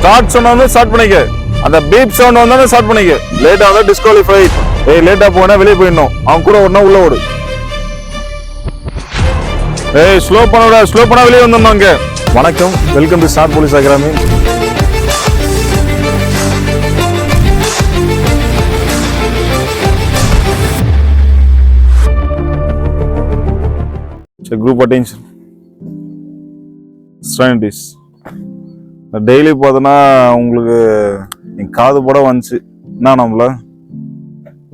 Start சொன்னா start பண்ணிக்க. அந்த பீப் சவுண்ட் வந்தானே ஸ்டார்ட் பண்ணிக்க. லேட்டா வந்தா டிஸ்குவாலிஃபை. லேட்டா போனா வெளியே போயிடணும். அவன் கூட ஓடனா உள்ள ஓடு. ஸ்லோ பண்ணா வெளியே வந்துடணும். வணக்கம், welcome to start police academy. Group attention ஸ்ட்ரெயின்டிஸ் டெய்லி பார்த்தோன்னா உங்களுக்கு காது போட வந்துச்சு. என்ன நம்மள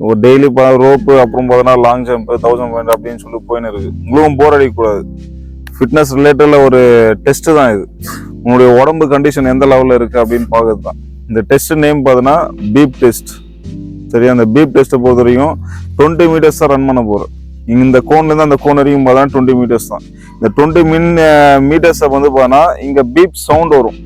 ஒரு டெய்லி ரோப்பு, அப்புறம் பார்த்தோன்னா லாங் ஜம்ப், 1000 பாயிண்ட் அப்படின்னு சொல்லி போயின்னு இருக்கு. உங்களுக்கும் போர் அடிக்கக்கூடாது. ஃபிட்னஸ் ரிலேட்டட்ல ஒரு டெஸ்ட் தான் இது. உங்களுடைய உடம்பு கண்டிஷன் எந்த லெவலில் இருக்கு அப்படின்னு பார்க்கறது தான். இந்த டெஸ்ட் நேம் பார்த்தோன்னா பீப் டெஸ்ட். சரியா? அந்த பீப் டெஸ்ட்டை பொறுத்த வரைக்கும் 20 மீட்டர்ஸ் தான் ரன் பண்ண போகிறோம். இந்த கோன்லேருந்து அந்த கோன் வரைக்கும் பார்த்தா 20 மீட்டர்ஸ் தான். இந்த 20 மீட்டர்ஸை வந்து பார்த்தா இங்கே பீப் சவுண்ட் வரும்.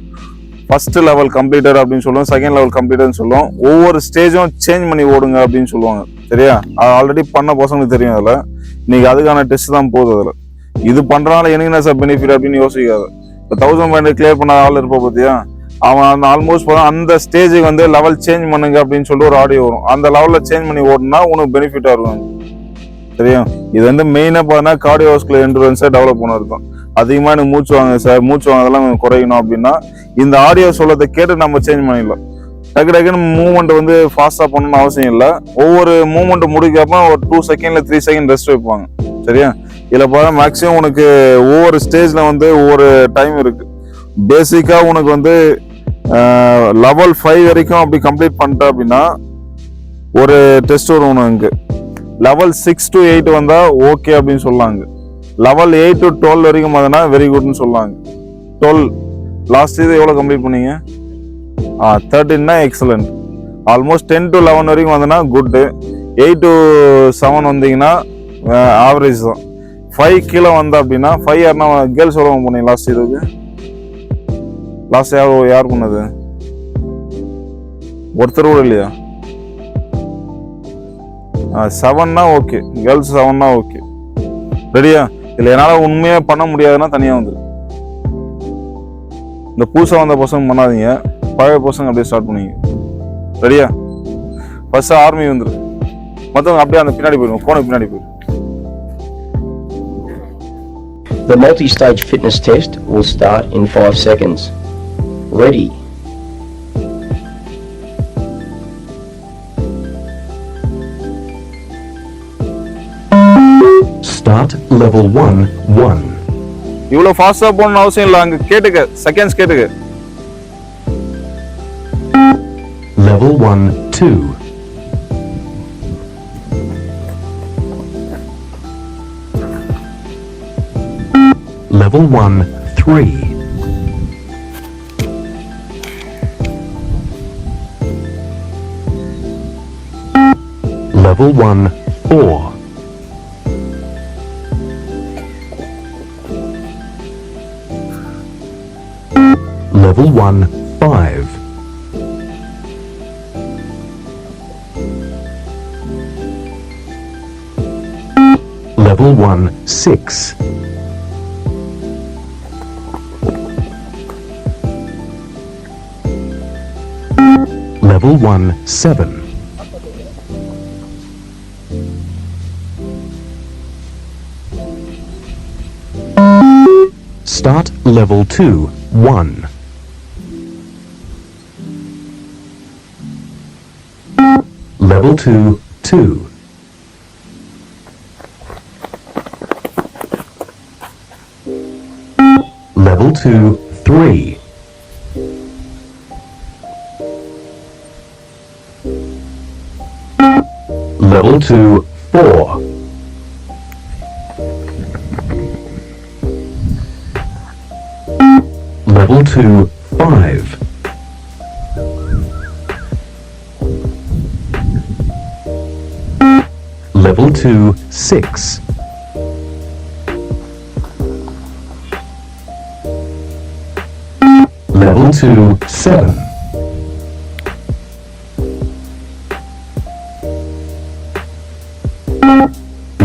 ஃபர்ஸ்ட் லெவல் கம்ப்ளீட்டர் அப்படின்னு சொல்லுவோம், செகண்ட் லெவல் கம்ப்ளீட்டர்னு சொல்லுவோம். ஒவ்வொரு ஸ்டேஜும் சேஞ்ச் பண்ணி ஓடுங்க அப்படின்னு சொல்லுவாங்க. சரியா? அது ஆல்ரெடி பண்ண பசங்களுக்கு தெரியும். அதில் இன்னைக்கு அதுக்கான டெஸ்ட் தான் போகுது. அதில் இது பண்ணுறதுனால எனக்கு என்ன சார் பெனிஃபிட் அப்படின்னு யோசிக்காது. இப்போ 1000 பாயிண்ட் கிளியர் பண்ண ஆள் இருப்பா பார்த்தியா, அவன் அந்த ஆல்மோஸ்ட் பார்த்தா அந்த ஸ்டேஜுக்கு வந்து லெவல் சேஞ்ச் பண்ணுங்க அப்படின்னு சொல்லி ஒரு ஆடியோ வரும். அந்த லெவலில் சேஞ்ச் பண்ணி ஓடுனா உனக்கு பெனிஃபிட்டாக இருக்கும். சரியா? இது வந்து மெயினாக பார்த்தா கார்டியோவாஸ்குலர் என்டூரன்ஸை டெவலப் பண்ண இருக்கும். அதிகமாக எனக்கு மூச்சு வாங்க சார், மூச்சு வாங்கதெல்லாம் குறையணும் அப்படின்னா இந்த ஆடியோ சொல்லத்தை கேட்டு நம்ம சேஞ்ச் பண்ணிடலாம். டக்குன்னு மூவ்மெண்ட் வந்து ஃபாஸ்ட்டாக பண்ணணும்னு அவசியம் இல்லை. ஒவ்வொரு மூவ்மெண்ட் முடிக்கப்போ ஒரு 2 செகண்ட்ல 3 செகண்ட் ரெஸ்ட் வைப்பாங்க. சரியா? இதில் பார்த்தா மேக்ஸிமம் உனக்கு ஒவ்வொரு ஸ்டேஜில் வந்து ஒவ்வொரு டைம் இருக்கு. பேசிக்காக உனக்கு வந்து லெவல் 5 வரைக்கும் அப்படி கம்ப்ளீட் பண்ணிட்ட அப்படின்னா ஒரு டெஸ்ட் வரும் உனக்கு. லெவல் 6 to 8 வந்தா ஓகே அப்படின்னு சொல்லாங்க. லெவல் 8 to 12 வரைக்கும் பார்த்தா வெரி குட்னு சொல்லாங்க. 12 லாஸ்ட் இது எவ்வளோ கம்ப்ளீட் பண்ணீங்க? 13 எக்ஸலண்ட். ஆல்மோஸ்ட் 10 to 11 வரைக்கும் வந்தனா குட்டு. 8 to 7 வந்தீங்கன்னா ஆவரேஜ் தான். 5 கீழே வந்தா அப்படின்னா 5 யாருன்னா கேர்ள்ஸ் எவ்வளோ பண்ணீங்க லாஸ்ட் இதுக்கு? லாஸ்ட் யார் பண்ணது? ஒருத்தர் கூட இல்லையா? 7னா ஓகே, கேர்ள்ஸ் 7னா ஓகே. ரெடியா? இல்லை என்னால் உண்மையாக பண்ண முடியாதுன்னா தனியாக வந்துரு. இந்த புதுசாக வந்த பசங்க பண்ணாதீங்க, பழைய பசங்க அப்படியே ஸ்டார்ட் பண்ணுவீங்க. ரெடியா? ஃபர்ஸ்ட் ஆர்மி வந்துரு, மற்றவங்க அப்படியே அந்த பின்னாடி போயிடும், கோனுக்கு பின்னாடி போயிடும். The multi-stage fitness test will start in 5 seconds. Ready? Start level 1. இவ்வளோ ஃபாஸ்டா போகணும்னு அவசியம் இல்லை. அங்க கேட்டுக்க, செகண்ட்ஸ் கேட்டுக்க. Level 1 2. Level 1 3. Level 1 4. Level 1 5. Level 1 6. Level 1 7. Start level 2 1. Level 2 2. Level 2 3. Level 2 4. Level 2 5. Level 2 6. Level 2 7.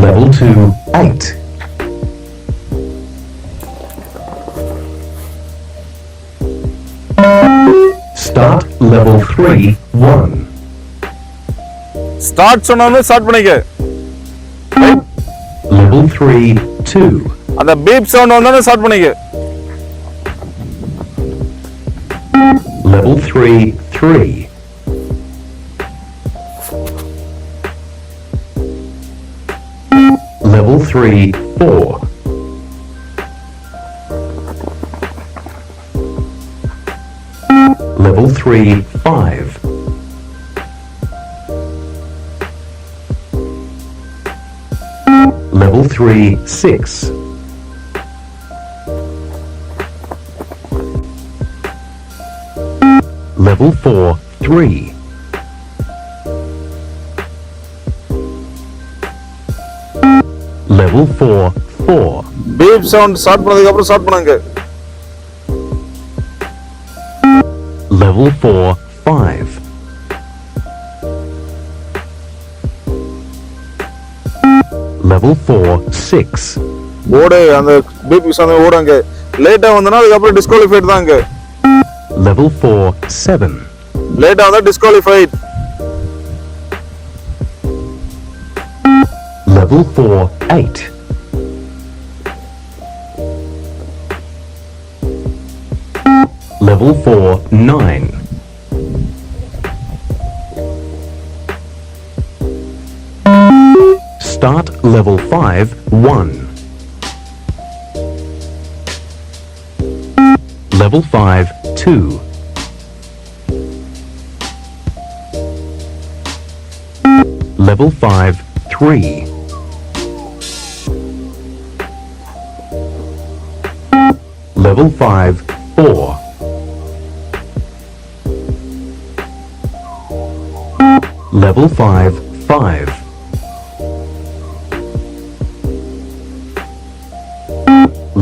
Level 2 8. Start level 3 1. Start சொன்னோன்னு ஸ்டார்ட் பண்ணிக்க. Level 3 2. அந்த பீப் சவுண்ட் வந்தோன்னு ஸ்டார்ட் பண்ணிக்க. Level 3 3. Level 3 4. Level 3 5. Level 3 6. Level 4 3. Level 4 4. Beep sound start பண்ணதுக்கு அப்புறம் start பண்ணுங்க. Level 4 5. Level 4 6. ஓடு அந்த பீப் சவுண்ட் ஓடுங்க. லேட்டா வந்தனா அதுக்கு அப்புறம் டிஸ்குவாலிஃபைட் தாங்க. Level 4 7. லேட்டா வந்தா disqualified. Level 4 8. Level 4 9. Start level 5 1. Level 5 2. Level 5 3. Level 5 4. Level 5 5.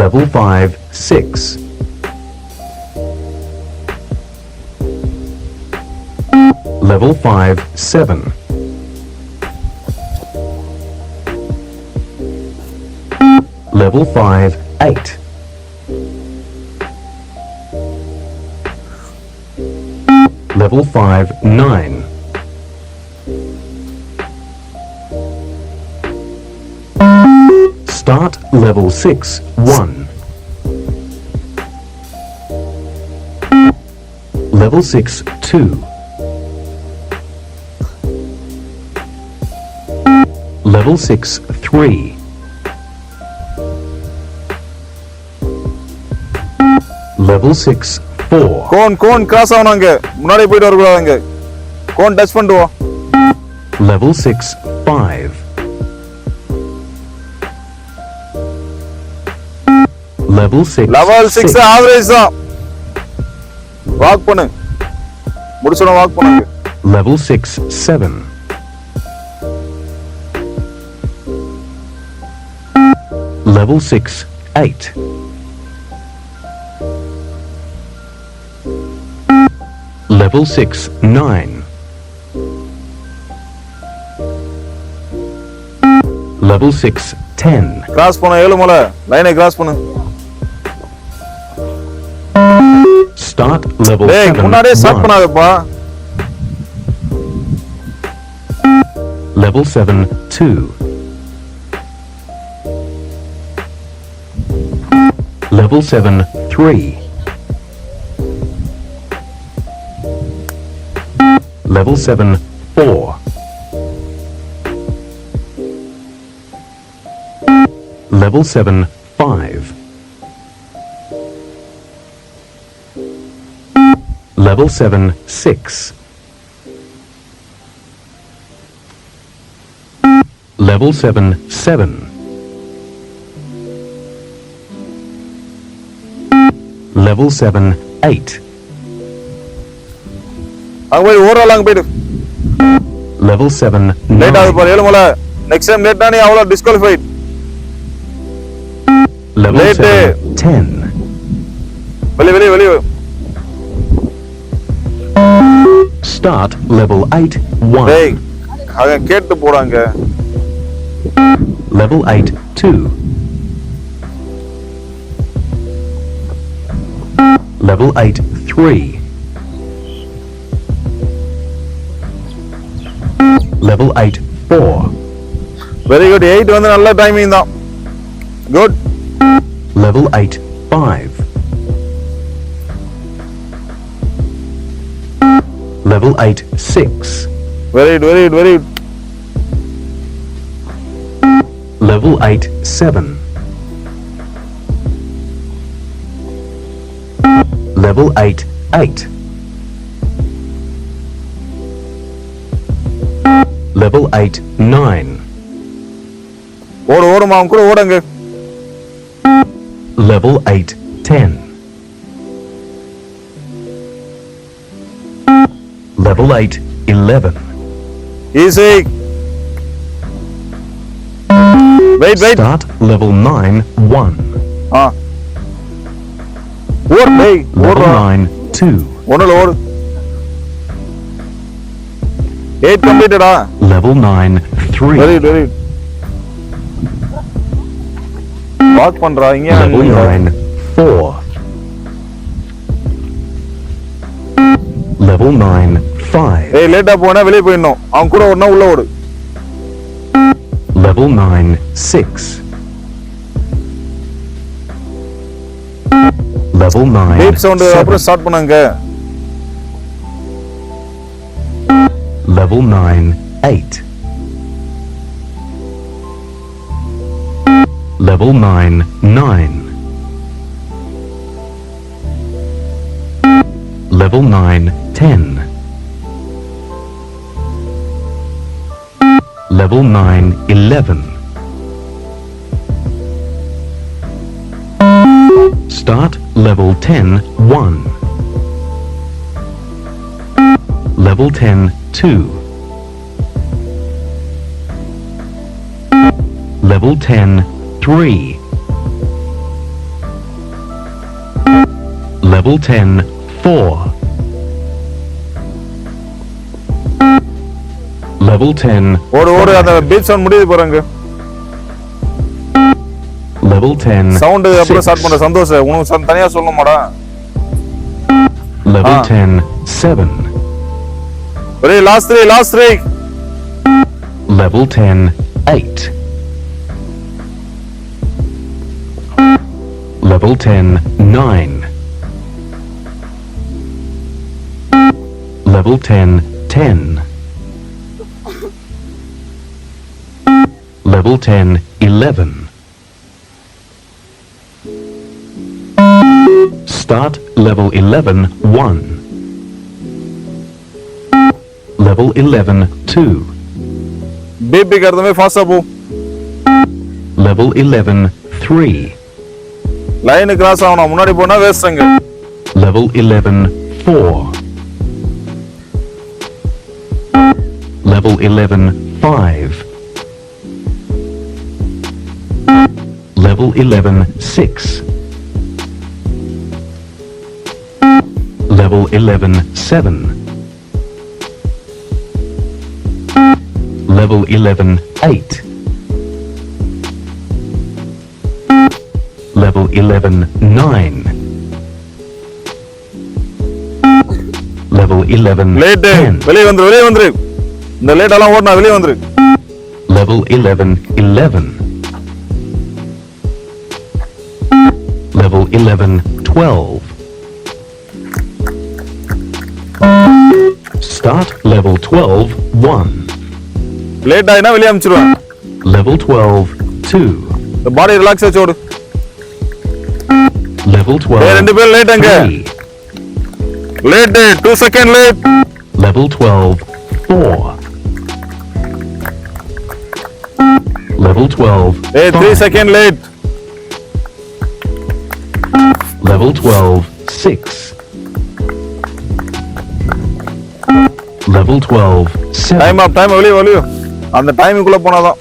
Level 5 6. Level 5 7. Level 5 8. Level 5 9. Start level 6 1. Level 6 2. Level 6 3. Level 6 4. Cone cross ஆவனாங்க. முன்னாடி போயிட்டு வர கூடாதுங்க. கோன் டச் பண்ணுவோம். Level 6 5. Level 6 லெவல் 6 ஆவரேஜ் தான். வாக் பண்ணு. முடிச்சோன வாக் பண்ணுங்க. Level 6 7. Level 6 8. Level 6 9. Level 6 10. Cross பண்ண ஏழுமலை. லைனை கிராஸ் பண்ணு. Start level டேய் 7 முன்னாடியே start 1. பண்ணாதப்பா. Level 7 2. Level 7 3. Level 7 4. Level 7 5. Level 7 6. Level 7 7. Level 7 8. அங்க போய் ஓவரால் அங்க போயிடு. Level 7 லேட் ஆகுது 9. பாரு ஏழுமலை. நெக்ஸ்ட் டைம் லேட் ஆனி அவ்வளோ டிஸ்குவாலிஃபைட். Level Late. 7 10. வெளியே. Start level 8 டேய் 1. அவன் கேட்டு போறாங்க. Level 8 2. Level 8 3. Level 8 4. Very good. 8 வந்து நல்ல டைமிங் தான். Good. Level 8 5. Level 8 6. Very good, very good, very good. Level 8 7. Level 8 8. Level 8 9. ஓடுமா அவன் கூட ஓடுங்க. Level 8 10. Level 8 11. Easy. Wait. Start level 9 1. ஓடு டேய். Level ஓடுறா. 9 2. ஒண்ணுல ஓடு. 8 கம்ப்ளீட்டடா. Level 9 3. Very good, very good. Walk பண்றா இங்க. Level 9 4. Level 9 5. ஏய் லேட்டா போனா வெளிய போயிடணும். அவன் கூட ஓடுனா உள்ள ஓடு. Level 9 6. Level 9 beep sound 7. அப்புறம் ஸ்டார்ட் பண்ணுங்க. Level 9 8. Level 9 9. Level 9 10. Level 9 11. Start level 10 1. Level 10 2. Level 10 3. Level 10 4. Level 10 ஓடு அந்த பீப் சவுண்ட் முடியுது பாருங்க. Level 10 சவுண்ட் அப்புறம் 6. ஸ்டார்ட் பண்ற சந்தோஷ். உனக்கு தனியா சொல்லணுமாடா? Level 10 7. ஒரே last 3. Level 10 8. Level 10 9. Level 10 10. Level 10 11. Start level 11 1. Level 11 2. Beep करदमे fast போ. Level 11 3. லைன் கிராஸ் ஆகணும். முன்னாடி போனா வேஸ்ட்ங்க. Level 11 4. Level 11 5. Level 11 6. Level 11 7. Level 11 8. Level 11 9. Level 11 late 10. வெளிய வந்துரு. இந்த லேட் எல்லாம் ஓடுனா வெளிய வந்துரு. Level 11 11. Level 11 12. Start level 12 1. Late ஆயினா வெளிய அனுப்பிச்சிடுவேன். Level 12 2. இந்த பாடி ரிலாக்ஸ் ஆச்சு ஓடு. Level 12 ஏய் ரெண்டு பேர் லேட் அங்க. 3. Late 2 second late. Level 12 4. Level 12 ஏய் 3 5. Second late. Level 12 6. Level 12 7. Time வெளிய. அந்த டைமுக்குள்ள போனாதான்.